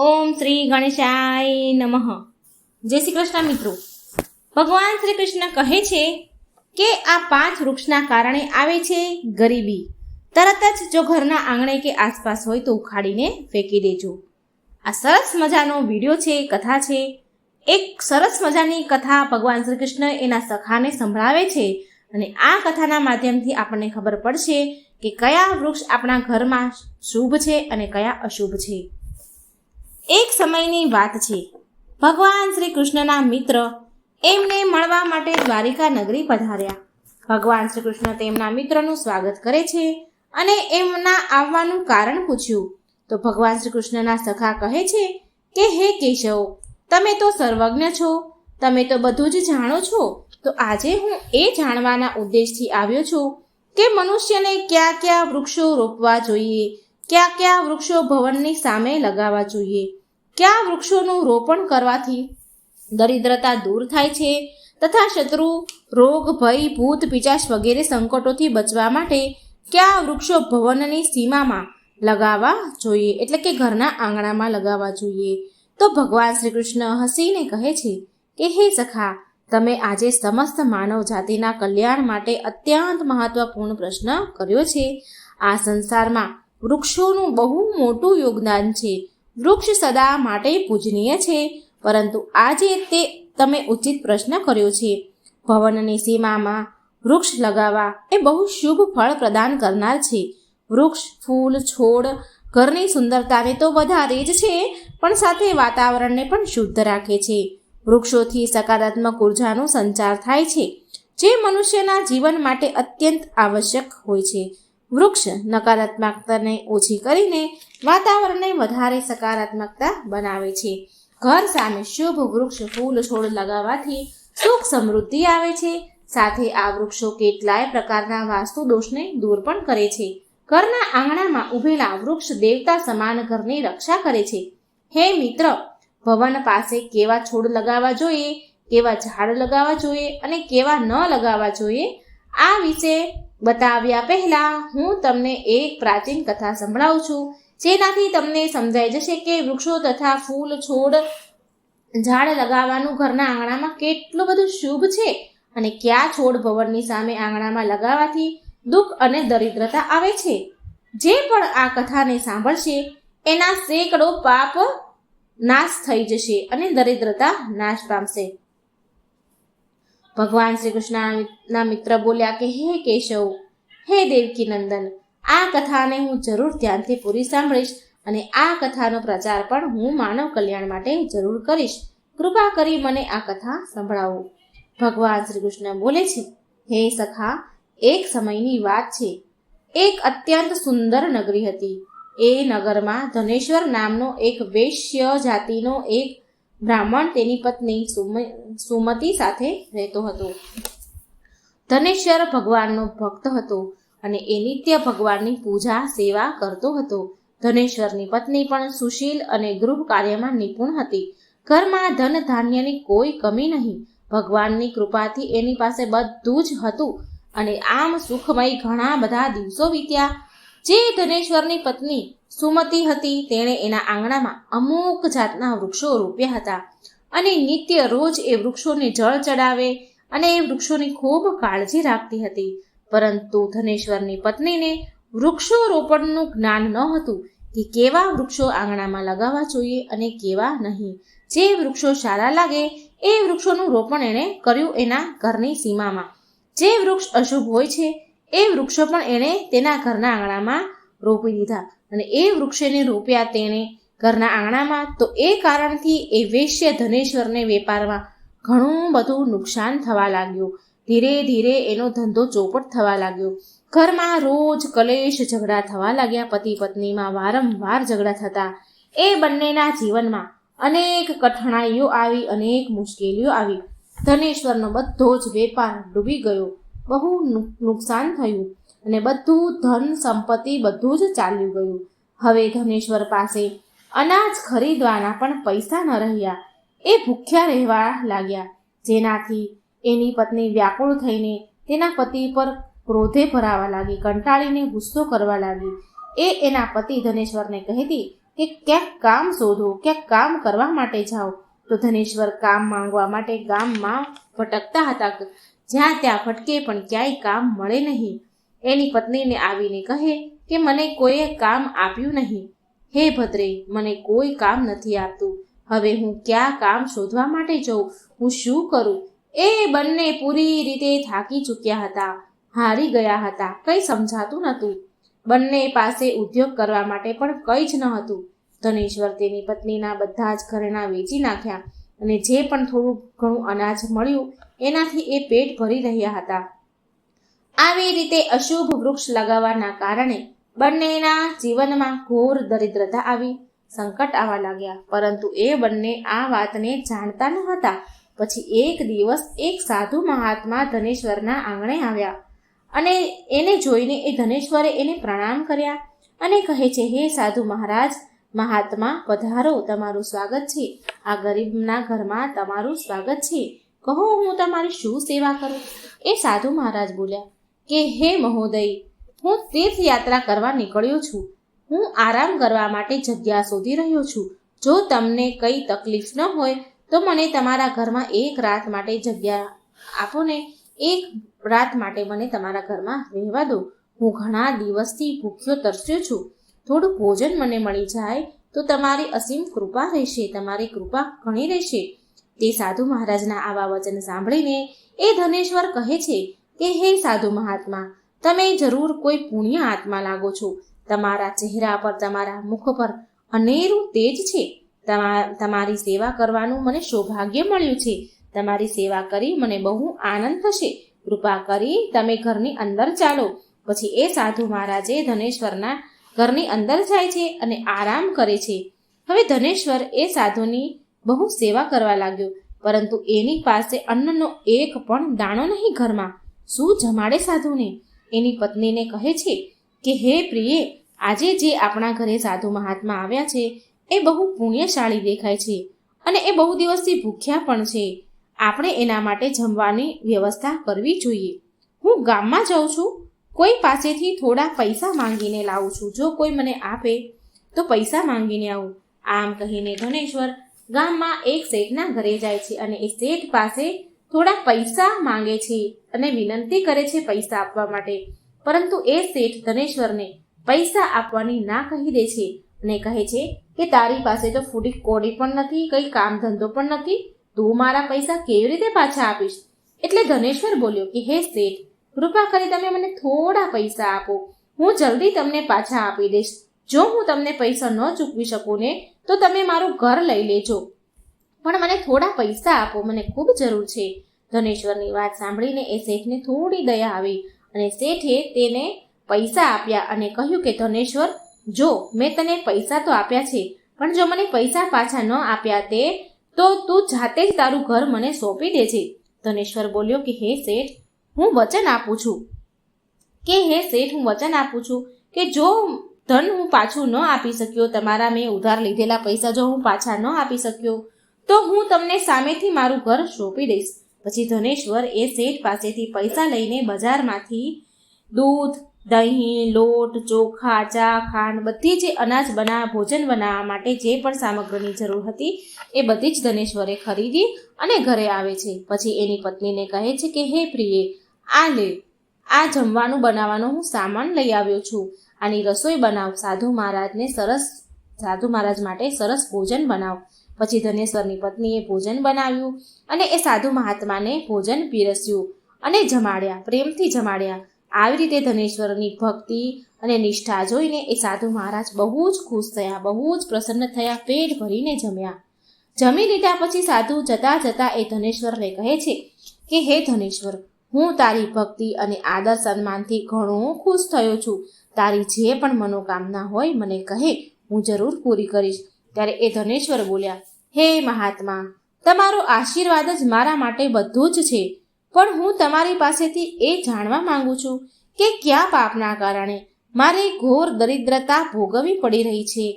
ઓમ શ્રી ગણેશાય નમઃ. જય શ્રી કૃષ્ણ મિત્રો. ભગવાન શ્રી કૃષ્ણ કહે છે કે આ 5 વૃક્ષના કારણે આવે છે ગરીબી. તરત જ જો ઘરના આંગણે કે આસપાસ હોય તો ઉખાડીને ફેંકી દેજો. આ સરસ મજાનો વિડીયો છે, કથા છે. એક સરસ મજાની કથા ભગવાન શ્રી કૃષ્ણ એના સખાને સંભળાવે છે અને આ કથાના માધ્યમથી આપણને ખબર પડશે કે કયા વૃક્ષ આપણા ઘરમાં શુભ છે અને કયા અશુભ છે. એક સમયની વાત છે. ભગવાન શ્રી કૃષ્ણના મિત્ર એમને મળવા માટે દ્વારિકા નગરી પધાર્યા. ભગવાન શ્રી કૃષ્ણ તેમના મિત્રનું સ્વાગત કરે છે અને એમના આવવાનું કારણ પૂછ્યું તો ભગવાન શ્રી કૃષ્ણના સખા કહે છે કે હે કેશવ, તમે તો સર્વજ્ઞ છો, તમે તો બધું જ જાણો છો. તો આજે હું એ જાણવાના ઉદ્દેશથી આવ્યો છું કે મનુષ્યને કયા કયા વૃક્ષો રોપવા જોઈએ, કયા કયા વૃક્ષો ભવનની સામે લગાવવા જોઈએ, કયા વૃક્ષોનું રોપણ કરવાથી દરિદ્રતા દૂર થાય છે તથા શત્રુ, રોગ, ભય, ભૂત, પિશાચ વગેરે સંકટોથી બચવા માટે કયા વૃક્ષો ભવનની સીમામાં લગાવવા જોઈએ, એટલે કે ઘરના આંગણામાં લગાવવા જોઈએ. તો ભગવાન શ્રી કૃષ્ણ હસીને કહે છે કે હે સખા, તમે આજે સમસ્ત માનવ જાતિના કલ્યાણ માટે અત્યંત મહત્વપૂર્ણ પ્રશ્ન કર્યો છે. આ સંસારમાં વૃક્ષોનું બહુ મોટું યોગદાન છે. વૃક્ષ સદા માટે પૂજનીય છે, પરંતુ આજે તે તમે ઉચિત પ્રશ્ન કર્યો છે. ભવનની સીમામાં વૃક્ષ લગાવવા એ બહુ શુભ ફળ પ્રદાન કરનાર છે. વૃક્ષ, ફૂલ, છોડ ઘરની સુંદરતાને તો વધારે જ છે, પણ સાથે વાતાવરણને પણ શુદ્ધ રાખે છે. વૃક્ષોથી સકારાત્મક ઉર્જાનો સંચાર થાય છે, જે મનુષ્યના જીવન માટે અત્યંત આવશ્યક હોય છે. વૃક્ષ નકારાત્મકતાને ઓછી કરીને વાતાવરણને વધારે સકારાત્મકતા બનાવે છે. ઘર સામે શુભ વૃક્ષ, ફૂલ, છોડ લગાવવાથી સુખ સમૃદ્ધિ આવે છે. સાથે આ વૃક્ષો કેટલાય પ્રકારના વાસ્તુ દોષને દૂર પણ કરે છે. ઘરના આંગણામાં ઉભેલા વૃક્ષ દેવતા સમાન ઘરની રક્ષા કરે છે. હે મિત્ર, ભવન પાસે કેવા છોડ લગાવવા જોઈએ, કેવા ઝાડ લગાવવા જોઈએ અને કેવા ન લગાવવા જોઈએ, આ વિશે બતાવ્યા પહેલા હું તમને એક પ્રાચીન કથા સંભળાવું છું, જેનાથી તમને સમજાઈ જશે કે વૃક્ષો તથા ફૂલ, છોડ, ઝાડ લગાવવાનું ઘરના આંગણામાં કેટલું બધું શુભ છે અને કયા છોડ ભવનની સામે આંગણામાં લગાવવાથી દુઃખ અને દરિદ્રતા આવે છે. જે પણ આ કથાને સાંભળશે એના સેંકડો પાપ નાશ થઈ જશે અને દરિદ્રતા નાશ પામશે. ભગવાન શ્રી કૃષ્ણના મિત્ર બોલ્યા કે હે કેશવ, હે દેવકી નંદન, આ કથાને હું જરૂર ધ્યાનથી પૂરી સાંભળીશ અને આ કથાનો પ્રચાર પણ હું માનવ કલ્યાણ માટે જરૂર કરીશ. કૃપા કરી મને આ કથા સંભળાવો. ભગવાન શ્રી કૃષ્ણ બોલે છે, હે સખા, એક સમયની વાત છે. એક અત્યંત સુંદર નગરી હતી. એ નગરમાં ધનેશ્વર નામનો એક વૈશ્ય જાતિનો એક બ્રાહ્મણ તેની પત્ની સુમતી સાથે રહેતો હતો. ધનેશ્વર ભગવાનનો ભક્ત હતો અને એ નિત્ય ભગવાનની પૂજા સેવા કરતો હતો. ધનેશ્વરની પત્ની પણ સુશીલ અને ગૃહ કાર્યમાં નિપુણ હતી. ઘરમાં ધન ધાન્યની કોઈ કમી નહીં. ભગવાનની કૃપાથી એની પાસે બધું જ હતું અને આમ સુખમય ઘણા બધા દિવસો વીત્યા. જે ધનેશ્વરની પત્ની સુમતી હતી તેણે એના આંગણામાં અમુક જાતના વૃક્ષો રોપ્યા હતા અને નિત્ય રોજ એ વૃક્ષોને જળ ચડાવે અને એ વૃક્ષોની ખૂબ કાળજી રાખતી હતી. પરંતુ ધનેશ્વરની પત્નીને વૃક્ષો રોપણનું જ્ઞાન ન હતું કે કેવા વૃક્ષો આંગણામાં લગાવવા જોઈએ અને કેવા નહીં. જે વૃક્ષો સારા લાગે એ વૃક્ષોનું રોપણ એણે કર્યું એના ઘરની સીમામાં. જે વૃક્ષ અશુભ હોય છે એ વૃક્ષો પણ એણે તેના ઘરના આંગણામાં રોપી દીધા અને એ વૃક્ષને રોપ્યા તેણે ઘરના આંગણામાં. તો એ કારણથી એ વૈશ્ય ધનેશ્વરને વેપારમાં ઘણું બધું નુકસાન થવા લાગ્યું. ધીરે ધીરે એનો ધંધો ચોપટ થવા લાગ્યો. ઘરમાં રોજ કલેશ ઝઘડા થવા લાગ્યા. પતિ પત્નીમાં વારંવાર ઝઘડા થતા. એ બંનેના જીવનમાં અનેક કઠણાઈઓ આવી, અનેક મુશ્કેલીઓ આવી. ધનેશ્વરનો બધો જ વેપાર ડૂબી ગયો. બહુ નુકસાન થયું અને બધું ધન સંપત્તિ બધું જ ચાલ્યું ગયું. હવે ધનેશ્વર પાસે અનાજ ખરીદવાના પણ પૈસા ન રહ્યા. એ ભૂખ્યા રહેવા લાગ્યા, જેનાથી એની પત્ની વ્યાકુળ થઈને તેના પતિ પર ક્રોધે ભરાવા લાગી. કંટાળીને ગુસ્સો કરવા લાગી. એ એના પતિ ધનેશ્વરને કહેતી કે ક્યાંક કામ શોધો, ક્યાંક કામ કરવા માટે જાઓ. તો ધનેશ્વર કામ માંગવા માટે ગામમાં ભટકતા હતા. જ્યાં ત્યાં ભટકે પણ ક્યાંય કામ મળે નહીં. એની પત્નીને આવીને કહે કે મને કોઈએ કામ આપ્યું નહીં. હે ભદ્રે, મને કોઈ કામ નથી આપતું. હવે હું ક્યાં કામ શોધવા માટે જઉં? હું શું કરું? એ બંને પૂરી રીતે થાકી ચૂક્યા હતા, હારી ગયા હતા. કંઈ સમજાતું નહોતું. બંને પાસે ઉદ્યોગ કરવા માટે પણ કંઈ જ ન હતું. ધનેશ્વર તેની પત્નીના બધા જ ઘરેણાં વેચી નાખ્યા અને જે પણ થોડું ઘણું અનાજ મળ્યું એનાથી એ પેટ ભરી રહ્યા હતા. આવી રીતે અશુભ વૃક્ષ લગાવવાના કારણે બંનેના જીવનમાં ઘોર દરિદ્રતા આવી, સંકટ આવવા લાગ્યા. પરંતુ એ બંને આ વાતને જાણતા ન હતા. પછી એક દિવસ એક સાધુ મહાત્મા ધનેશ્વરના આંગણે આવ્યા અને એને જોઈને એ ધનેશ્વરે એને પ્રણામ કર્યા અને કહે છે, હે સાધુ મહારાજ, મહાત્મા પધારો, તમારું સ્વાગત છે. આ ગરીબના ઘરમાં તમારું સ્વાગત છે. કહો, હું તમારી શું સેવા કરું? એ સાધુ મહારાજ બોલ્યા કે હે મહોદય, હું તીર્થયાત્રા કરવા નીકળ્યો છું. હું આરામ કરવા માટે જગ્યા શોધી રહ્યો છું. જો તમને કંઈ તકલીફ ન હોય તો મને તમારા ઘરમાં એક રાત માટે જગ્યા આપો ને. એક રાત માટે મને તમારા ઘરમાં રહેવા દો. હું ઘણા દિવસથી ભૂખ્યો તરસ્યો છું. થોડું ભોજન મને મળી જાય તો તમારી અસીમ કૃપા રહેશે, તમારી કૃપા ઘણી રહેશે. તે સાધુ મહારાજના આવા વચન સાંભળીને એ ધનેશ્વર કહે છે કે હે સાધુ મહાત્મા, તમે જરૂર કોઈ પુણ્ય આત્મા લાગો છો. તમારા ચહેરા પર, તમારા મુખ પર અનેરું તેજ છે. તમારી સેવા કરવાનું મને સૌભાગ્ય મળ્યું છે. તમારી સેવા કરી મને બહુ આનંદ થશે. કૃપા કરી તમે ઘરની અંદર ચાલો. પછી એ સાધુ મહારાજે ધનેશ્વરના ઘરની અંદર જાય છે અને આરામ કરે છે. હવે ધનેશ્વર એ સાધુની બહુ સેવા કરવા લાગ્યો, પરંતુ એની પાસે અન્નનો એક પણ દાણો નહીં ઘરમાં. શું જમાડે સાધુને? એની પત્નીને કહે છે કે હે પ્રિયે, આજે જે આપણા ઘરે સાધુ મહાત્મા આવ્યા છે એ બહુ પુણ્યશાળી દેખાય છે અને એ બહુ દિવસથી ભૂખ્યા પણ છે. આપણે એના માટે જમવાની વ્યવસ્થા કરવી જોઈએ. હું ગામમાં જાઉં છું, કોઈ પાસેથી થોડા પૈસા માંગીને લાવું છું. જો કોઈ મને આપે તો પૈસા માંગીને આવું. આમ કહીને ધનેશ્વર ગામમાં એક શેઠના ઘરે જાય છે અને એ શેઠ પાસે થોડા પૈસા માંગે છે અને વિનંતી કરે છે પૈસા આપવા માટે. પરંતુ એ શેઠ ધનેશ્વરને પૈસા આપવાની ના કહી દે છે અને કહે છે કે તારી પાસે તો ફૂટી કોડી પણ નથી, કંઈ કામ ધંધો પણ નથી. તું મારા પૈસા કેવી રીતે પાછા આપીશ? એટલે ધનેશ્વર બોલ્યો કે હે શેઠ, કૃપા કરી તમે મને થોડા પૈસા આપો. હું જલ્દી તમને પાછા આપી દઈશ. જો હું તમને પૈસા ન ચૂકવી શકું ને તો તમે મારું ઘર લઈ લેજો, પણ મને થોડા પૈસા આપો, મને ખૂબ જરૂર છે. ધનેશ્વરની વાત સાંભળીને એ શેઠને થોડી દયા આવી અને શેઠે તેને પૈસા આપ્યા અને કહ્યું કે ધનેશ્વર, જો મેં તને પૈસા તો આપ્યા છે, પણ જો મને પૈસા પાછા ન આપ્યા તો તું જાતે જ તારું ઘર મને સોંપી દેજે. ધનેશ્વર બોલ્યો કે હે શેઠ, હું વચન આપું છું કે જો ધન હું પાછું ન આપી શક્યો, તમારા મેં ઉધાર લીધેલા પૈસા જો હું પાછા ન આપી શક્યો તો હું તમને સામેથી મારું ઘર સોંપી દઈશ. પછી ધનેશ્વર એ શેઠ પાસેથી પૈસા લઈને બજારમાંથી દૂધ, દહીં, લોટ, ચોખા, ચા, ખાંડ, બધી જે અનાજ ભોજન બનાવવા માટે જે પણ સામગ્રીની જરૂર હતી એ બધી જ ધનેશ્વરે ખરીદી અને ઘરે આવે છે. પછી એની પત્નીને કહે છે કે હે પ્રિયે, આ લે, આ જમવાનું બનાવવાનો હું સામાન લઈ આવ્યો છું. આની રસોઈ બનાવ. સાધુ મહારાજ માટે સરસ ભોજન બનાવ. પછી ધનેશ્વરની પત્નીએ ભોજન બનાવ્યું અને એ સાધુ મહાત્માને ભોજન પીરસ્યું અને જમાડ્યા, પ્રેમથી જમાડ્યા. આવી રીતે ધનેશ્વરની ભક્તિ અને નિષ્ઠા જોઈને એ સાધુ મહારાજ બહુ જ ખુશ થયા, બહુ જ પ્રસન્ન થયા, પેટ ભરીને જમ્યા. જમી લીધા પછી સાધુ જતા જતા એ ધનેશ્વરને કહે છે કે હે ધનેશ્વર, હું તારી ભક્તિ અને આદર સન્માનથી ઘણો ખુશ થયો છું. તારી જે પણ મનોકામના હોય મને કહે, હું જરૂર પૂરી કરીશ. ત્યારે એ ધનેશ્વર બોલ્યા, હે મહાત્મા, તમારો આશીર્વાદ જ મારા માટે બધું જ છે. પણ હું તમારી પાસેથી એ જાણવા માંગુ છું કે કયા પાપના કારણે મારે ઘોર દરિદ્રતા ભોગવવી પડી રહી છે.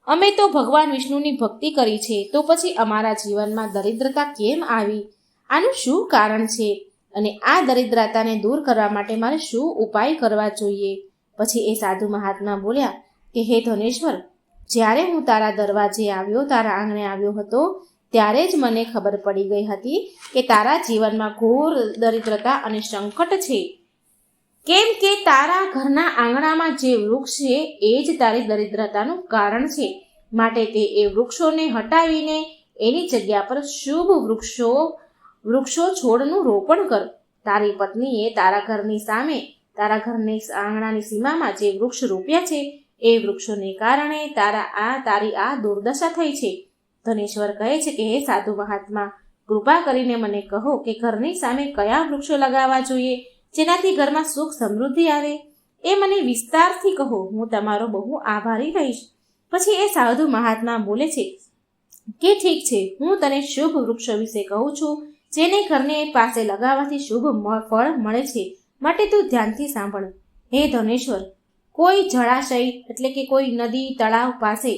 અમે તો ભગવાન વિષ્ણુની ભક્તિ કરી છે, તો પછી અમારા જીવનમાં દરિદ્રતા કેમ આવી? આનું શું કારણ છે? અને આ દરિદ્રતાને દૂર કરવા માટે મારે શું ઉપાય કરવા જોઈએ? પછી એ સાધુ મહાત્મા બોલ્યા કે હે ધનેશ્વર, જ્યારે હું તારા દરવાજે આવ્યો, તારા આંગણે આવ્યો હતો, ત્યારે જ મને ખબર પડી ગઈ હતી કે તારા જીવનમાં ઘોર દરિદ્રતા અને સંકટ છે. કેમ કે તારા ઘરના આંગણામાં જે વૃક્ષ છે એ જ તારી દરિદ્રતાનું કારણ છે. માટે તે એ વૃક્ષોને હટાવીને એની જગ્યા પર શુભ વૃક્ષો છોડનું રોપણ કર. તારી પત્નીએ તારા ઘરની સામે, તારા ઘરની આંગણાની સીમામાં જે વૃક્ષ રોપ્યા છે એ વૃક્ષોને કારણે તારી આ દુર્દશા થઈ છે. ધનેશ્વર કહે છે કે હે સાધુ મહાત્મા, કૃપા કરીને મને કહો કે ઘરની સામે કયા વૃક્ષો લગાવવા જોઈએ જેનાથી ઘરમાં સુખ સમૃદ્ધિ આવે. એ મને વિસ્તારથી કહો, હું તમારો બહુ આભારી રહીશ. પછી એ સાધુ મહાત્મા બોલે છે કે ઠીક છે, હું તને શુભ વૃક્ષો વિશે કહું છું જેને ઘરને પાસે લગાવવાથી શુભ ફળ મળે છે, માટે તું ધ્યાનથી સાંભળ. હે ધનેશ્વર, કોઈ જળાશય એટલે કે કોઈ નદી તળાવ પાસે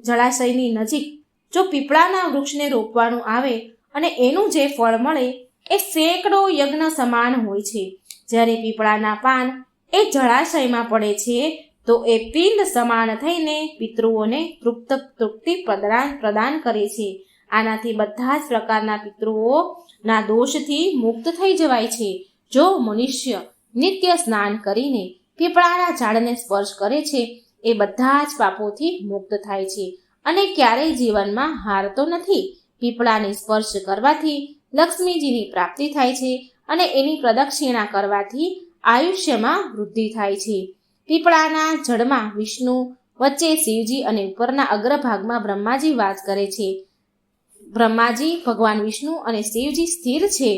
જળાશયની નજીક જો પીપળાના વૃક્ષને રોપવાનું આવે અને એનું જે ફળ મળે એ સેંકડો યજ્ઞ સમાન હોય છે. જ્યારે પીપળાના પાન એ જળાશયમાં પડે છે તો એ પિંડ સમાન થઈને પિતૃઓને તૃપ્તિ પ્રદાન કરે છે. આનાથી બધા જ પ્રકારના પિતૃઓના દોષથી મુક્ત થઈ જવાય છે. જો મનુષ્ય નિત્ય સ્નાન કરીને પીપળાના ઝાડને સ્પર્શ કરે છે એ બધા જ પાપોથી મુક્ત થાય છે અને ક્યારેય જીવનમાં હારતો નથી. પીપળાને સ્પર્શ કરવાથી લક્ષ્મીજીની પ્રાપ્તિ થાય છે અને એની પ્રદક્ષિણા કરવાથી આયુષ્યમાં વૃદ્ધિ થાય છે. પીપળાના જળમાં વિષ્ણુ, વચ્ચે શિવજી અને ઉપરના અગ્રભાગમાં બ્રહ્માજી વાસ કરે છે. બ્રહ્માજી, ભગવાન વિષ્ણુ અને શિવજી સ્થિર છે.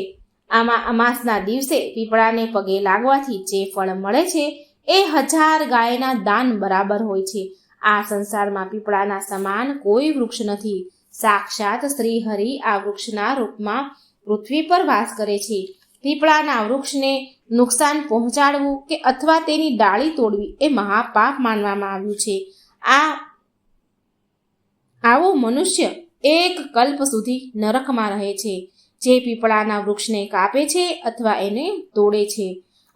આમાં અમાસના દિવસે પીપળાને પગે લાગવાથી જે ફળ મળે છે એ 1000 ગાયના દાન બરાબર હોય છે. આ સંસારમાં પીપળાના સમાન કોઈ વૃક્ષ નથી. સાક્ષાત શ્રી હરિ આ વૃક્ષના રૂપમાં પૃથ્વી પર વાસ કરે છે. પીપળાના વૃક્ષને નુકસાન પહોંચાડવું કે અથવા તેની ડાળી તોડવી એ મહાપાપ માનવામાં આવ્યું છે. આવો મનુષ્ય 1 કલ્પ સુધી નરકમાં રહે છે. જે પીપળાના વૃક્ષને કાપે છે અથવા એને તોડે છે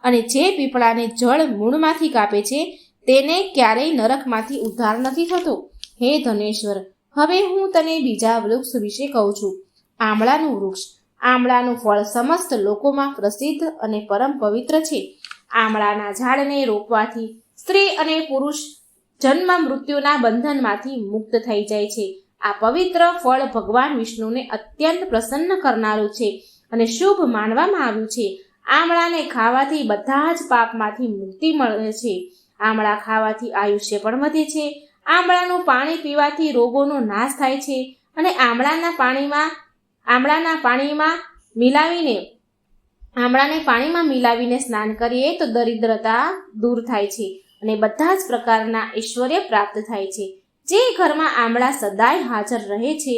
અને જે પીપળાને જળ મૂળમાંથી કાપે છે તેને ક્યારેય નરકમાંથી ઉદ્ધાર નથી થતો. હે ધનેશ્વર, હવે હું તને બીજા વૃક્ષ વિશે કહું છું. આમળાનું વૃક્ષ. આમળાનું ફળ સમસ્ત લોકોમાં પ્રસિદ્ધ અને પરમ પવિત્ર છે. આમળાના ઝાડને રોપવાથી સ્ત્રી અને પુરુષ જન્મ મૃત્યુના બંધનમાંથી મુક્ત થઈ જાય છે. આ પવિત્ર ફળ ભગવાન વિષ્ણુને અત્યંત પ્રસન્ન કરનારું છે અને શુભ માનવામાં આવ્યું છે. આમળાને ખાવાથી બધા જ પાપમાંથી મુક્તિ મળે છે. આમળા ખાવાથી આયુષ્ય પણ વધે છે. આમળાનું પાણી પીવાથી રોગોનો નાશ થાય છે અને આમળાને પાણીમાં મિલાવીને સ્નાન કરીએ તો દરિદ્રતા દૂર થાય છે અને બધા જ પ્રકારના ઐશ્વર્ય પ્રાપ્ત થાય છે. જે ઘરમાં આમળા સદાય હાજર રહે છે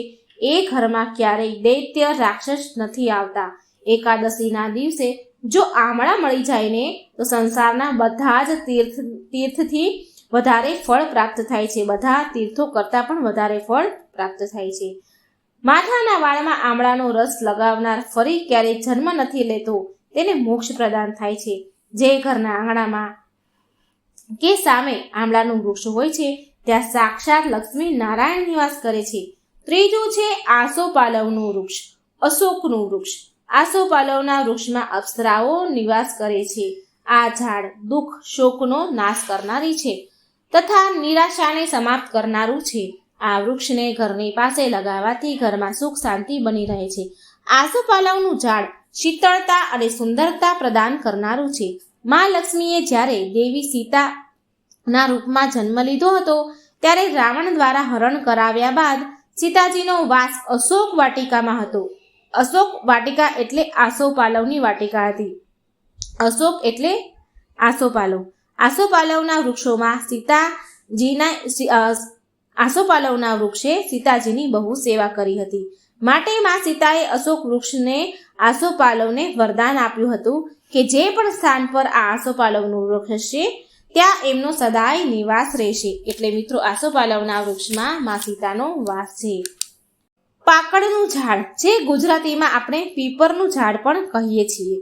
એ ઘરમાં ક્યારેય દૈત્ય રાક્ષસ નથી આવતા. એકાદશીના દિવસે જો આમળા મળી જાય ને તો સંસારના બધા જ તીર્થથી વધારે ફળ પ્રાપ્ત થાય છે. બધા તીર્થો કરતાં પણ વધારે ફળ પ્રાપ્ત થાય છે. માથાના વાળમાં આમળાનો રસ લગાવનાર ફરી ક્યારેય જન્મ નથી લેતો, તેને મોક્ષ પ્રદાન થાય છે. જે ઘરના આંગણામાં કે સામે આમળાનું વૃક્ષ હોય છે ત્યાં સાક્ષાત લક્ષ્મી નારાયણ નિવાસ કરે છે. ત્રીજું છે આસોપાલવનું વૃક્ષ, અશોકનું વૃક્ષ. આસોપાલવના વૃક્ષમાં અપ્સરાઓ નિવાસ કરે છે. આ ઝાડ દુઃખ, શોકનો નાશ કરનારી છે તથા નિરાશાને સમાપ્ત કરનારું છે. આ વૃક્ષને ઘરની પાસે લગાવવાથી ઘરમાં સુખ શાંતિ બની રહે છે. આસોપાલવનું ઝાડ શીતળતા અને સુંદરતા પ્રદાન કરનારું છે. મા લક્ષ્મીએ જ્યારે દેવી સીતાના રૂપમાં જન્મ લીધો હતો ત્યારે રાવણ દ્વારા હરણ કરાવ્યા બાદ સીતાજીનો વાસ અશોક વાટિકામાં હતો. અશોક વાટિકા એટલે આસોપાલવની વાટિકા હતી. અશોક એટલે આસોપાલવ. આસોપાલવના વૃક્ષોમાં આસોપાલવના વૃક્ષે સીતાજીની બહુ સેવા કરી હતી. માટે માં સીતાએ અશોક વૃક્ષને આસોપાલવને વરદાન આપ્યું હતું કે જે પણ સ્થાન પર આ આસોપાલવનું વૃક્ષ હશે ત્યાં એમનો સદાય નિવાસ રહેશે. એટલે મિત્રો આસોપાલવના વૃક્ષમાં માં સીતાનો વાસ છે. પાકડનું ઝાડ, જે ગુજરાતીમાં આપણે પીપરનું ઝાડ પણ કહીએ છીએ.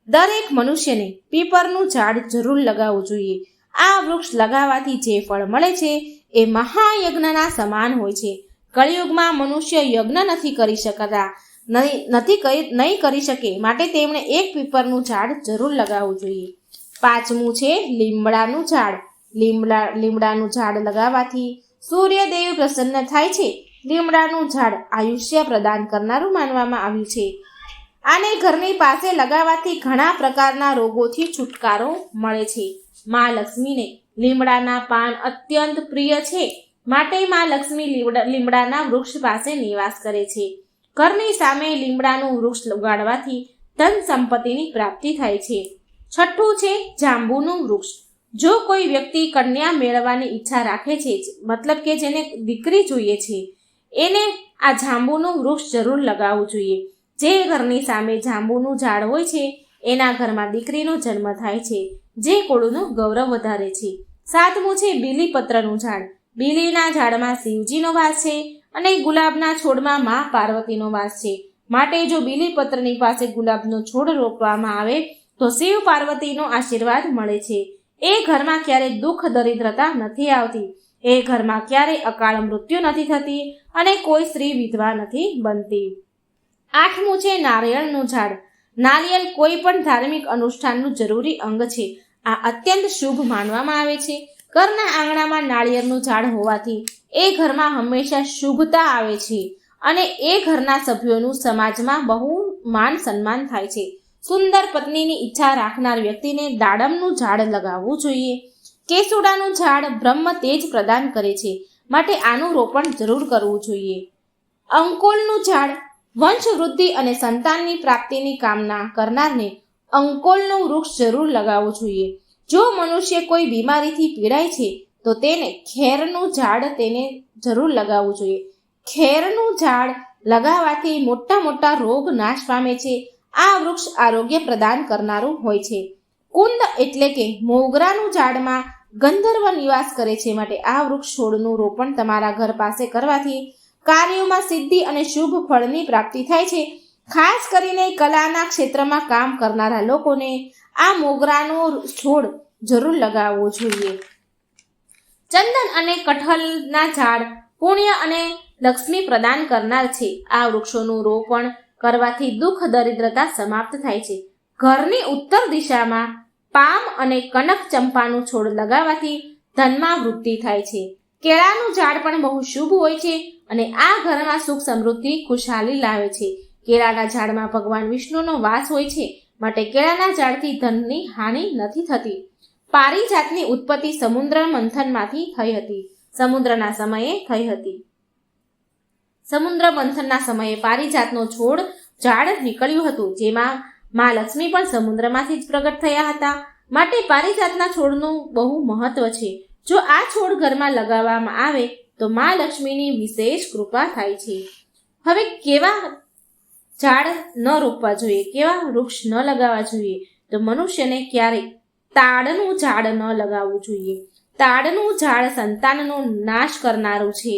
દરેક મનુષ્યને પીપરનું ઝાડ જરૂર લગાવવું જોઈએ. આ વૃક્ષ લગાવવાથી જે ફળ મળે છે એ મહાયજ્ઞના સમાન હોય છે. કળિયુગમાં મનુષ્ય યજ્ઞ નથી કરી શકતા, નહીં કરી શકે, માટે તેમણે એક પીપળનું ઝાડ જરૂર લગાવવું જોઈએ. 5મું છે લીમડાનું ઝાડ. લીમડાનું ઝાડ લગાવવાથી સૂર્યદેવ પ્રસન્ન થાય છે. લીમડાનું ઝાડ આયુષ્ય પ્રદાન કરનારું માનવામાં આવ્યું છે. આને ઘરની પાસે લગાવવાથી ઘણા પ્રકારના રોગોથી છુટકારો મળે છે. મા લક્ષ્મીને લીમડાના પાન અત્યંત પ્રિય છે, માટે મા લક્ષ્મી લીમડાના વૃક્ષ પાસે નિવાસ કરે છે. ઘરની સામે લીમડાનું વૃક્ષ ઉગાડવાથી ધન સંપત્તિની પ્રાપ્તિ થાય છે. 6થું છે જાંબુનું વૃક્ષ. જો કોઈ વ્યક્તિ કન્યા મેળવવાની ઈચ્છા રાખે છે, મતલબ કે જેને દીકરી જોઈએ છે, એને આ જાંબુનું વૃક્ષ જરૂર લગાવવું જોઈએ. જે ઘરની સામે જાંબુનું ઝાડ હોય છે એના ઘરમાં દીકરીનો જન્મ થાય છે, જે કુળનું ગૌરવ વધારે છે. 7મું છે બીલીપત્રનું ઝાડ. બીલીના ઝાડમાં શિવજીનો વાસ છે અને ગુલાબના છોડમાં મા પાર્વતીનો વાસ છે, માટે જો બીલીપત્રની પાસે ગુલાબનો છોડ રોપવામાં આવે તો શિવ પાર્વતીનો આશીર્વાદ મળે છે. એ ઘરમાં ક્યારેય દુઃખ દરિદ્રતા નથી આવતી. એ ઘરમાં ક્યારેય અકાળ મૃત્યુ નથી થતી અને કોઈ સ્ત્રી વિધવા નથી બનતી. 8મું છે નારિયેળનું ઝાડ. નારિયેળ કોઈ પણ ધાર્મિક અનુષ્ઠાનનું જરૂરી અંગ છે. આ અત્યંત શુભ માનવામાં આવે છે. ઘરના આંગણામાં નાળિયેરનું ઝાડ હોવાથી એ ઘરમાં હંમેશા શુભતા આવે છે અને એ ઘરના સભ્યોનું સમાજમાં બહુ માન સન્માન થાય છે. સુંદર પત્નીની ઈચ્છા રાખનાર વ્યક્તિને દાડમનું ઝાડ લગાવવું જોઈએ. કેસુડાનું ઝાડ બ્રહ્મ તેજ પ્રદાન કરે છે, માટે આનું રોપણ જરૂર કરવું જોઈએ. અંકોલનું ઝાડ વંશવૃદ્ધિ અને સંતાનની પ્રાપ્તિની કામના કરનારને અંકોલનું વૃક્ષ જરૂર લાવવું જોઈએ. જો મનુષ્ય કોઈ બીમારીથી પીડાય છે તો તેને ખેરનું ઝાડ તેને જરૂર લગાવવું જોઈએ. ખેરનું ઝાડ લગાવવાથી મોટા રોગ નાશ પામે છે. આ વૃક્ષ આરોગ્ય પ્રદાન કરનારું હોય છે. કુંદ એટલે કે મોગરાનું ઝાડમાં ગંધર્વ નિવાસ કરે છે, માટે આ વૃક્ષ છોડનું રોપણ તમારા ઘર પાસે કરવાથી કાર્યોમાં સિદ્ધિ અને શુભ ફળની પ્રાપ્તિ થાય છે. ખાસ કરીને કલાના ક્ષેત્રમાં કામ કરનારા લોકોને આ મોગરાનો છોડ જરૂર લગાવવો જોઈએ. ચંદન અને કઠહલના ઝાડ પુણ્ય અને લક્ષ્મી પ્રદાન કરનાર છે. આ વૃક્ષોનું રોપણ કરવાથી દુઃખ દરિદ્રતા સમાપ્ત થાય છે. ઘરની ઉત્તર દિશામાં પામ અને કનક ચંપાનું છોડ લગાવવાથી ધનમાં વૃદ્ધિ થાય છે. કેળાનું ઝાડ પણ બહુ શુભ હોય છે અને આ ઘરમાં સુખ સમૃદ્ધિ ખુશહાલી લાવે છે. કેળાના ઝાડમાં ભગવાન વિષ્ણુનો વાસ હોય છે, માટે કેળાના ઝાડથી ધનની હાનિ નથી થતી. પારિજાતની ઉત્પત્તિ સમુદ્ર મંથનમાંથી થઈ હતી. સમુદ્રના સમયે પારિજાતનો છોડ ઝાડ નીકળ્યું હતું, જેમાં મા લક્ષ્મી પણ સમુદ્રમાંથી જ પ્રગટ થયા હતા, માટે પારિજાતના છોડનું બહુ મહત્વ છે. જો આ છોડ ઘરમાં લગાવવામાં આવે તો મા લક્ષ્મીની વિશેષ કૃપા થાય છે. હવે કેવા ઝાડ ન રોપવા જોઈએ, કેવા વૃક્ષ ન લગાવવા જોઈએ, તો મનુષ્યને ક્યારેય તાડનું ઝાડ ન લગાવવું જોઈએ. તાડનું ઝાડ સંતાનનો નાશ કરનારું છે.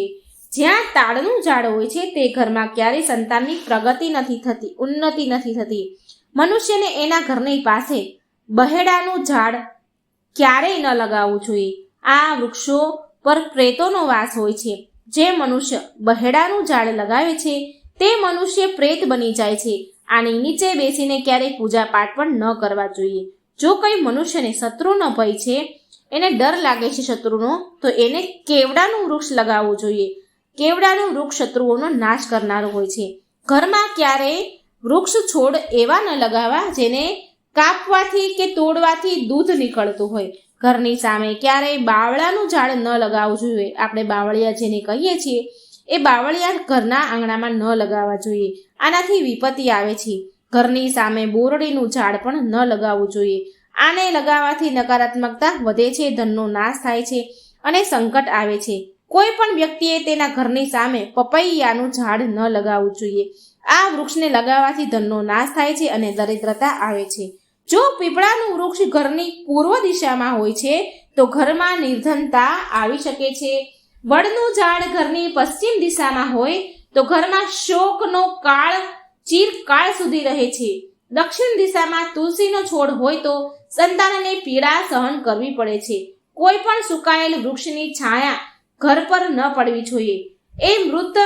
જ્યાં તાડનું ઝાડ હોય છે તે ઘરમાં ક્યારેય સંતાનની પ્રગતિ નથી થતી, ઉન્નતિ નથી થતી. મનુષ્યને એના ઘરની પાસે બહેડાનું ઝાડ ક્યારેય ન લગાવવું જોઈએ. આ વૃક્ષો પર પ્રેતોનો વાસ હોય છે. જે મનુષ્ય બહેડાનું ઝાડ લગાવે છે તે મનુષ્ય પ્રેત બની જાય છે. આની નીચે બેસીને ક્યારેય પૂજા પાઠ પણ ન કરવા જોઈએ. જો કોઈ મનુષ્યને શત્રુનો ભય છે, એને ડર લાગે છે શત્રુનો, તો એને કેવડાનું વૃક્ષ લગાવવું જોઈએ. કેવડાનું વૃક્ષ શત્રુઓનો નાશ કરનારું હોય છે. ઘરમાં ક્યારેય વૃક્ષ છોડ એવા ન લગાવવા જેને કાપવાથી કે તોડવાથી દૂધ નીકળતું હોય. ઘરની સામે ક્યારેય બાવળાનું ઝાડ ન લગાવવું જોઈએ. આપણે બાવળિયા જેને કહીએ છીએ એ બાવળિયા ઘરના આંગણામાં ન લગાવવા જોઈએ. આનાથી વિપત્તિ આવે છે. ઘરની સામે બોરડીનું ઝાડ પણ ન લગાવવું જોઈએ. આને લગાવવાથી નકારાત્મકતા વધે છે, ધનનો નાશ થાય છે અને સંકટ આવે છે. કોઈ પણ વ્યક્તિએ તેના ઘરની સામે પપૈયાનું ઝાડ ન લગાવવું જોઈએ. આ વૃક્ષને લગાવવાથી ધનનો નાશ થાય છે અને દરિદ્રતા આવે છે. જો પીપળાનું વૃક્ષ ઘરની પૂર્વ દિશામાં હોય છે તો ઘરમાં નિર્ધનતા આવી શકે છે. વડનું ઝાડ ઘરની પશ્ચિમ દિશામાં હોય તો ઘરમાં શોકનો કાળ ચિરકાળ સુધી રહે છે. દક્ષિણ દિશામાં તુલસીનો છોડ હોય તો સંતાનને પીડા સહન કરવી પડે છે. કોઈ પણ સુકાયેલ વૃક્ષની છાયા ઘર પર ન પડવી જોઈએ. એ મૃત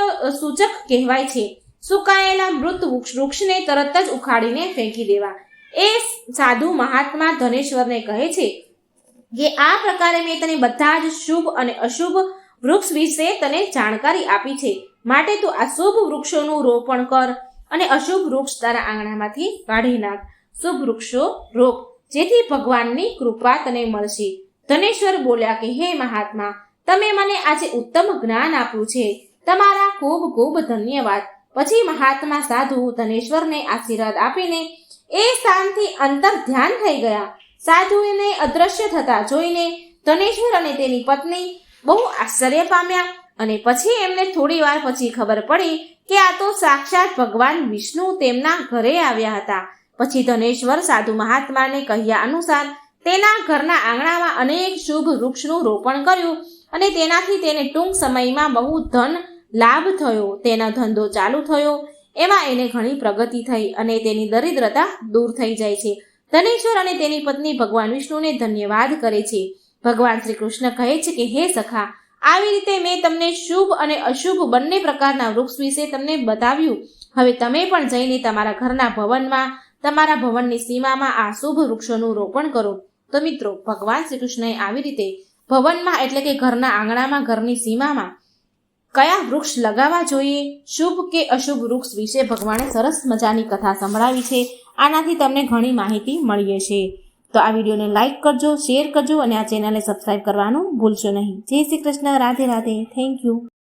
સૂચક કહેવાય છે. સુકાયેલા મૃત વૃક્ષને તરત જ ઉખાડીને ફેંકી દેવા. એ સાધુ મહાત્મા ધનેશ્વરને કહે છે કે આ પ્રકારે મેં તને બધા જ શુભ અને અશુભ વૃક્ષ વિશે તને જાણકારી આપી છે, માટે તું આ શુભ વૃક્ષોનું રોપણ કર અને અશુભ વૃક્ષ તારા આંગણામાંથી કાઢી નાખ. શુભ વૃક્ષો રોપ, જેથી ભગવાનની કૃપા તને મળશે. ધનેશ્વર બોલ્યા કે હે મહાત્મા, તમે મને આજે ઉત્તમ જ્ઞાન આપ્યું છે, તમારા ખૂબ ખૂબ ધન્યવાદ. પછી મહાત્મા સાધુ ધનેશ્વરને આશીર્વાદ આપીને એ સ્થાનથી અંતર ધ્યાન થઈ ગયા. સાધુને અદ્રશ્ય થતા જોઈને ધનેશ્વર અને તેની પત્ની બહુ આશ્ચર્ય પામ્યા અને પછી એમને થોડી વાર પછી ખબર પડી કે આ તો સાક્ષાત ભગવાન વિષ્ણુ તેમના ઘરે આવ્યા હતા. પછી ધનેશ્વર સાધુ મહાત્માને કહ્યા અનુસાર તેના ઘરના આંગણામાં અનેક શુભ વૃક્ષનું રોપણ કર્યું અને તેનાથી તેને ટૂંક સમયમાં બહુ ધન લાભ થયો. તેનો ધંધો ચાલુ થયો, એમાં એને ઘણી પ્રગતિ થઈ અને તેની દરિદ્રતા દૂર થઈ જાય છે. ધનેશ્વર અને તેની પત્ની ભગવાન વિષ્ણુને ધન્યવાદ કરે છે. ભગવાન શ્રી કૃષ્ણ કહે છે કે હે સખા, આવી રીતે મેં તમને શુભ અને અશુભ બંને પ્રકારના વૃક્ષ વિશે તમને બતાવ્યું. હવે તમે પણ જઈને તમારા ઘરના ભવનમાં, તમારા ભવનની સીમામાં આ શુભ વૃક્ષોનું રોપણ કરો. તો મિત્રો, ભગવાન શ્રી કૃષ્ણએ આવી રીતે ભવનમાં એટલે કે ઘરના આંગણામાં, ઘરની સીમામાં કયા વૃક્ષ લગાવવા જોઈએ, શુભ કે અશુભ વૃક્ષ વિશે ભગવાને સરસ મજાની કથા સંભળાવી છે. આનાથી તમને ઘણી માહિતી મળી હશે. તો આ વિડીયોને લાઈક કરજો, શેર કરજો અને આ ચેનલને સબસ્ક્રાઈબ કરવાનું ભૂલશો નહીં. જય શ્રી કૃષ્ણ. રાધે રાધે. Thank you.